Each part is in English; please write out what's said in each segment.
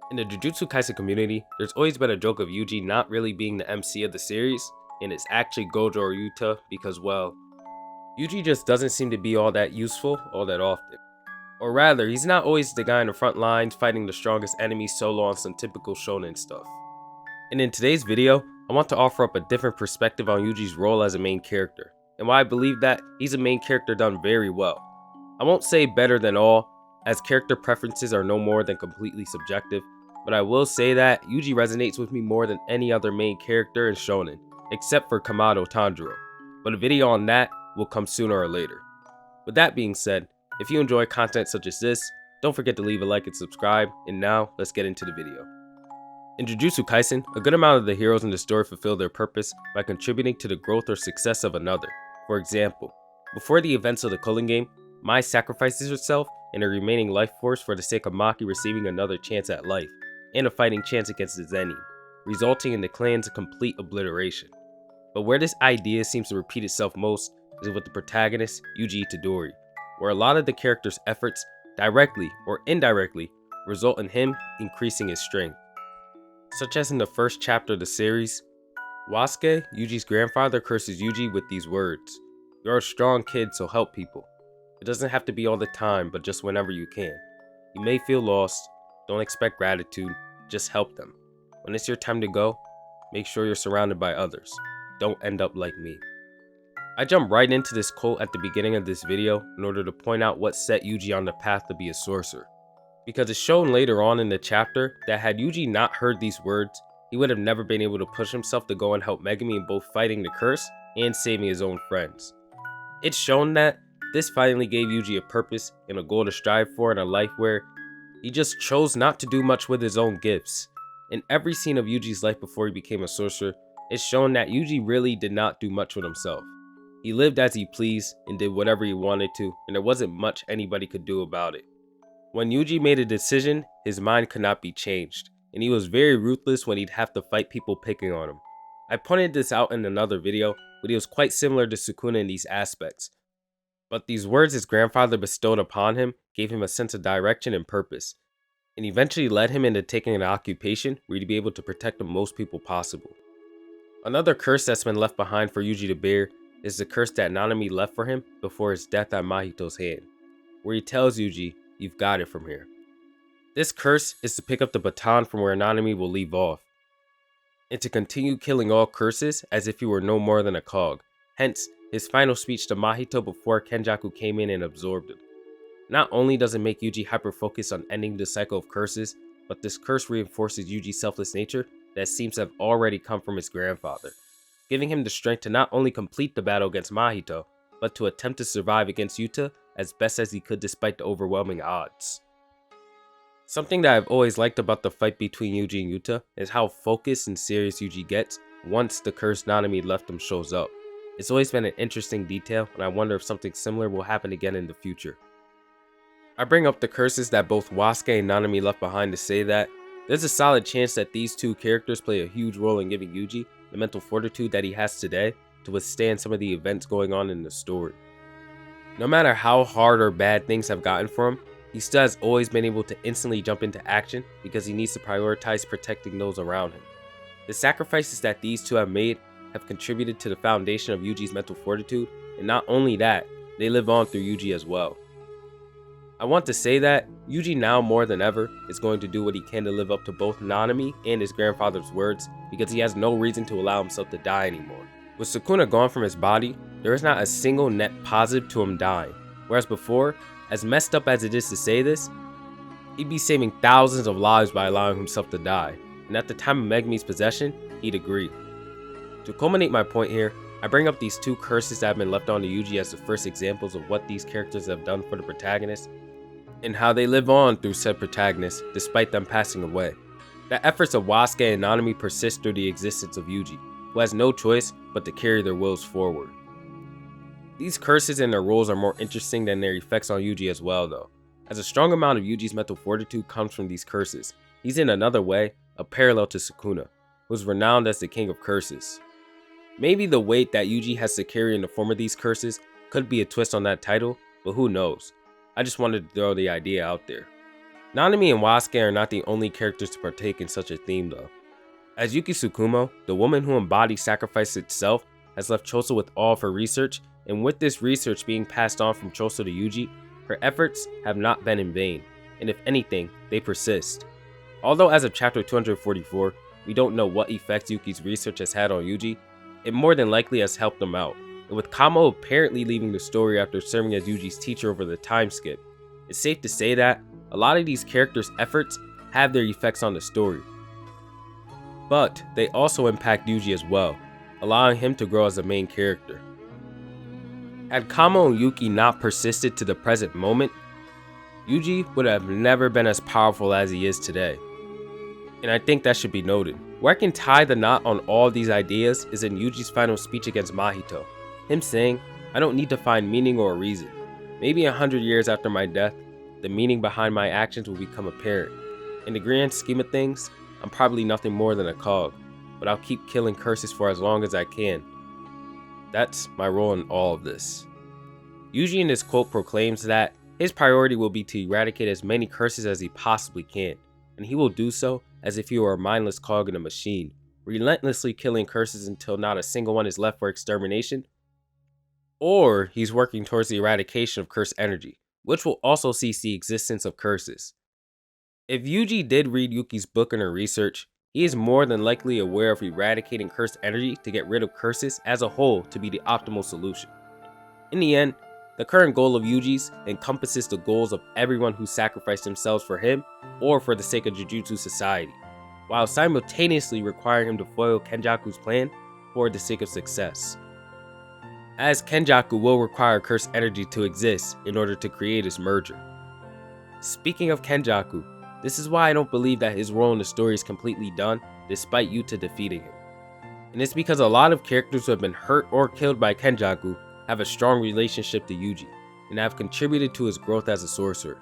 In the Jujutsu Kaisen community, there's always been a joke of Yuji not really being the MC of the series, and it's actually Gojo or Yuta because, well, Yuji just doesn't seem to be all that useful all that often. Or rather, he's not always the guy in the front lines fighting the strongest enemies solo on some typical shonen stuff. And in today's video, I want to offer up a different perspective on Yuji's role as a main character, and why I believe that he's a main character done very well. I won't say better than all, as character preferences are no more than completely subjective, but I will say that Yuji resonates with me more than any other main character in shonen, except for Kamado Tanjiro, but a video on that will come sooner or later. With that being said, if you enjoy content such as this, don't forget to leave a like and subscribe, and now let's get into the video. In Jujutsu Kaisen, a good amount of the heroes in the story fulfill their purpose by contributing to the growth or success of another. For example, before the events of the Culling game, Mai sacrifices herself and her remaining life force for the sake of Maki receiving another chance at life, and a fighting chance against the Zenin, resulting in the clan's complete obliteration. But where this idea seems to repeat itself most is with the protagonist, Yuji Itadori, where a lot of the character's efforts, directly or indirectly, result in him increasing his strength. Such as in the first chapter of the series, Wasuke, Yuji's grandfather, curses Yuji with these words: "You're a strong kid, so help people. It doesn't have to be all the time, but just whenever you can. You may feel lost, don't expect gratitude, just help them. When it's your time to go, make sure you're surrounded by others. Don't end up like me." I jumped right into this quote at the beginning of this video in order to point out what set Yuji on the path to be a sorcerer. Because it's shown later on in the chapter that had Yuji not heard these words, he would have never been able to push himself to go and help Megumi in both fighting the curse and saving his own friends. It's shown that this finally gave Yuji a purpose and a goal to strive for in a life where he just chose not to do much with his own gifts. In every scene of Yuji's life before he became a sorcerer, it's shown that Yuji really did not do much with himself. He lived as he pleased and did whatever he wanted to, and there wasn't much anybody could do about it. When Yuji made a decision, his mind could not be changed, and he was very ruthless when he'd have to fight people picking on him. I pointed this out in another video, but he was quite similar to Sukuna in these aspects. But these words his grandfather bestowed upon him gave him a sense of direction and purpose, and eventually led him into taking an occupation where he'd be able to protect the most people possible. Another curse that's been left behind for Yuji to bear is the curse that Nanami left for him before his death at Mahito's hand, where he tells Yuji, "You've got it from here." This curse is to pick up the baton from where Nanami will leave off, and to continue killing all curses as if he were no more than a cog, hence his final speech to Mahito before Kenjaku came in and absorbed him. Not only does it make Yuji hyper-focused on ending the cycle of curses, but this curse reinforces Yuji's selfless nature that seems to have already come from his grandfather, giving him the strength to not only complete the battle against Mahito, but to attempt to survive against Yuta as best as he could despite the overwhelming odds. Something that I've always liked about the fight between Yuji and Yuta is how focused and serious Yuji gets once the cursed Nanami left him shows up. It's always been an interesting detail, and I wonder if something similar will happen again in the future. I bring up the curses that both Wasuke and Nanami left behind to say that there's a solid chance that these two characters play a huge role in giving Yuji the mental fortitude that he has today to withstand some of the events going on in the story. No matter how hard or bad things have gotten for him, he still has always been able to instantly jump into action because he needs to prioritize protecting those around him. The sacrifices that these two have made have contributed to the foundation of Yuji's mental fortitude, and not only that, they live on through Yuji as well. I want to say that Yuji now more than ever is going to do what he can to live up to both Nanami and his grandfather's words because he has no reason to allow himself to die anymore. With Sukuna gone from his body, there is not a single net positive to him dying, whereas before, as messed up as it is to say this, he'd be saving thousands of lives by allowing himself to die, and at the time of Megumi's possession, he'd agree. To culminate my point here, I bring up these two curses that have been left on to Yuji as the first examples of what these characters have done for the protagonist, and how they live on through said protagonists despite them passing away. The efforts of Wasuke and Nanami persist through the existence of Yuji, who has no choice but to carry their wills forward. These curses and their roles are more interesting than their effects on Yuji as well though, as a strong amount of Yuji's mental fortitude comes from these curses. He's in another way a parallel to Sukuna, who is renowned as the king of curses. Maybe the weight that Yuji has to carry in the form of these curses could be a twist on that title, but who knows. I just wanted to throw the idea out there. Nanami and Wasuke are not the only characters to partake in such a theme though. As Yuki Tsukumo, the woman who embodies sacrifice itself, has left Choso with all of her research, and with this research being passed on from Choso to Yuji, her efforts have not been in vain, and if anything, they persist. Although as of chapter 244, we don't know what effects Yuki's research has had on Yuji, it more than likely has helped him out, and with Kamo apparently leaving the story after serving as Yuji's teacher over the time skip, it's safe to say that a lot of these characters' efforts have their effects on the story. But they also impact Yuji as well, allowing him to grow as a main character. Had Kamo and Yuki not persisted to the present moment, Yuji would have never been as powerful as he is today. And I think that should be noted. Where I can tie the knot on all these ideas is in Yuji's final speech against Mahito. Him saying, "I don't need to find meaning or a reason. Maybe 100 years after my death, the meaning behind my actions will become apparent. In the grand scheme of things, I'm probably nothing more than a cog, but I'll keep killing curses for as long as I can. That's my role in all of this." Yuji in this quote proclaims that his priority will be to eradicate as many curses as he possibly can, and he will do so as if he were a mindless cog in a machine, relentlessly killing curses until not a single one is left for extermination, or he's working towards the eradication of cursed energy, which will also cease the existence of curses. If Yuji did read Yuki's book and her research, he is more than likely aware of eradicating cursed energy to get rid of curses as a whole to be the optimal solution. In the end, the current goal of Yuji's encompasses the goals of everyone who sacrificed themselves for him or for the sake of Jujutsu society, while simultaneously requiring him to foil Kenjaku's plan for the sake of success. As Kenjaku will require cursed energy to exist in order to create his merger. Speaking of Kenjaku, this is why I don't believe that his role in the story is completely done despite Yuta defeating him. And it's because a lot of characters who have been hurt or killed by Kenjaku have a strong relationship to Yuji and have contributed to his growth as a sorcerer.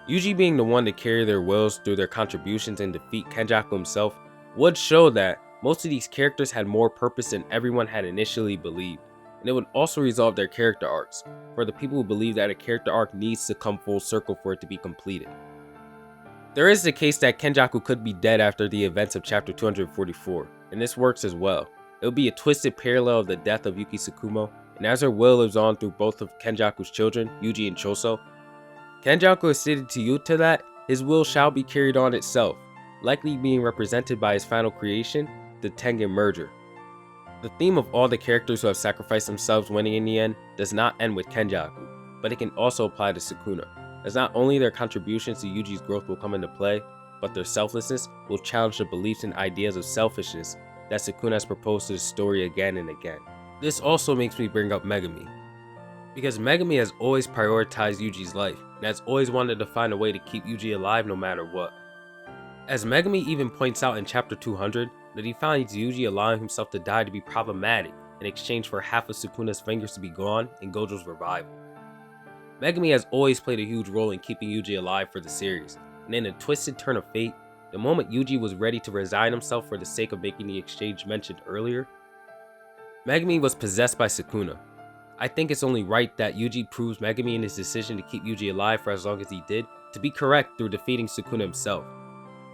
Yuji being the one to carry their wills through their contributions and defeat Kenjaku himself would show that most of these characters had more purpose than everyone had initially believed, and it would also resolve their character arcs for the people who believe that a character arc needs to come full circle for it to be completed. There is the case that Kenjaku could be dead after the events of chapter 244, and this works as well. It would be a twisted parallel of the death of Yuki Tsukumo, and as her will lives on through both of Kenjaku's children, Yuji and Choso, Kenjaku has stated to Yuta that his will shall be carried on itself, likely being represented by his final creation, the Tengen merger. The theme of all the characters who have sacrificed themselves winning in the end does not end with Kenjaku, but it can also apply to Sukuna, as not only their contributions to Yuji's growth will come into play, but their selflessness will challenge the beliefs and ideas of selfishness that Sukuna has proposed to the story again and again. This also makes me bring up Megumi, because Megumi has always prioritized Yuji's life, and has always wanted to find a way to keep Yuji alive no matter what. As Megumi even points out in chapter 200, that he finds Yuji allowing himself to die to be problematic in exchange for half of Sukuna's fingers to be gone in Gojo's revival. Megumi has always played a huge role in keeping Yuji alive for the series, and in a twisted turn of fate, the moment Yuji was ready to resign himself for the sake of making the exchange mentioned earlier, Megumi was possessed by Sukuna. I think it's only right that Yuji proves Megumi in his decision to keep Yuji alive for as long as he did to be correct through defeating Sukuna himself,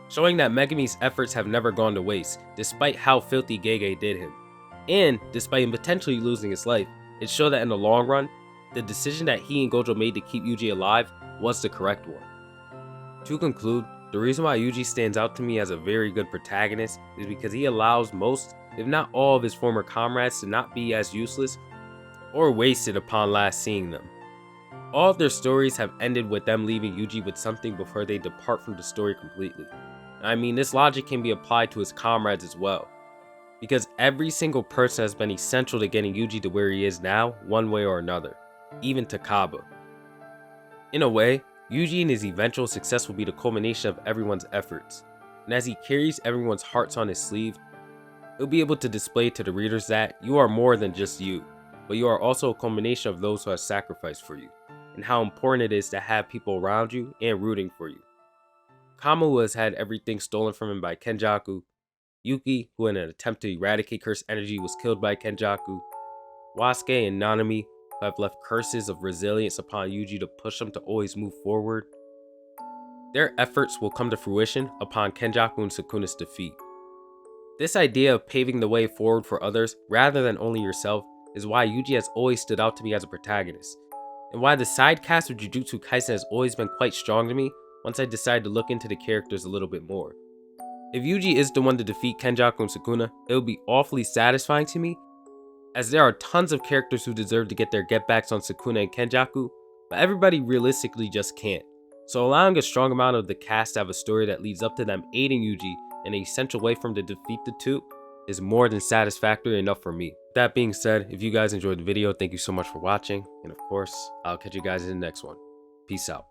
showing that Megumi's efforts have never gone to waste, despite how filthy Gege did him. And, despite him potentially losing his life, it showed that in the long run, the decision that he and Gojo made to keep Yuji alive was the correct one. To conclude, the reason why Yuji stands out to me as a very good protagonist is because he allows most, if not all, of his former comrades to not be as useless or wasted upon last seeing them. All of their stories have ended with them leaving Yuji with something before they depart from the story completely. I mean, this logic can be applied to his comrades as well, because every single person has been essential to getting Yuji to where he is now, one way or another, even to Kaba. In a way, Yuji and his eventual success will be the culmination of everyone's efforts, and as he carries everyone's hearts on his sleeve, he'll be able to display to the readers that you are more than just you, but you are also a culmination of those who have sacrificed for you, and how important it is to have people around you and rooting for you. Kamo has had everything stolen from him by Kenjaku, Yuki, who in an attempt to eradicate cursed energy was killed by Kenjaku, Wasuke and Nanami, who have left curses of resilience upon Yuji to push him to always move forward. their efforts will come to fruition upon Kenjaku and Sukuna's defeat. This idea of paving the way forward for others rather than only yourself is why Yuji has always stood out to me as a protagonist, and why the side cast of Jujutsu Kaisen has always been quite strong to me once I decided to look into the characters a little bit more. If Yuji is the one to defeat Kenjaku and Sukuna, it will be awfully satisfying to me, as there are tons of characters who deserve to get their getbacks on Sukuna and Kenjaku, but everybody realistically just can't. So allowing a strong amount of the cast to have a story that leads up to them aiding Yuji in an essential way for him to defeat the two is more than satisfactory enough for me. That being said, if you guys enjoyed the video, thank you so much for watching, and of course, I'll catch you guys in the next one. Peace out.